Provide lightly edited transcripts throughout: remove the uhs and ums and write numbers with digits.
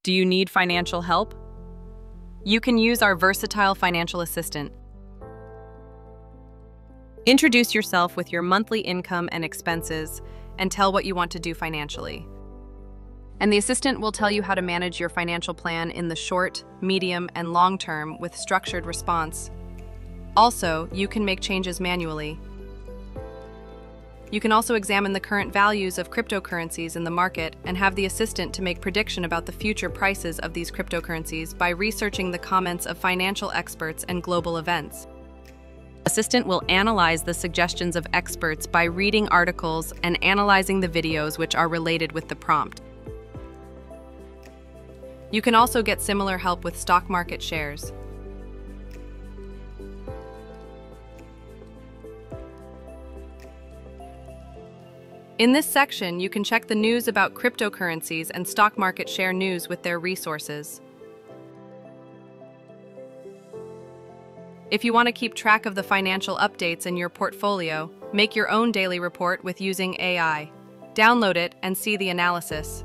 Do you need financial help? You can use our versatile financial assistant. Introduce yourself with your monthly income and expenses and tell what you want to do financially. And the assistant will tell you how to manage your financial plan in the short, medium, and long term with structured response. Also, you can make changes manually. You can also examine the current values of cryptocurrencies in the market and have the assistant to make prediction about the future prices of these cryptocurrencies by researching the comments of financial experts and global events. The assistant will analyze the suggestions of experts by reading articles and analyzing the videos which are related with the prompt. You can also get similar help with stock market shares. In this section, you can check the news about cryptocurrencies and stock market share news with their resources. If you want to keep track of the financial updates in your portfolio, make your own daily report with using AI. Download it and see the analysis.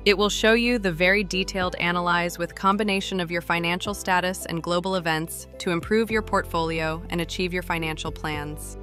It will show you the very detailed analyze with combination of your financial status and global events to improve your portfolio and achieve your financial plans.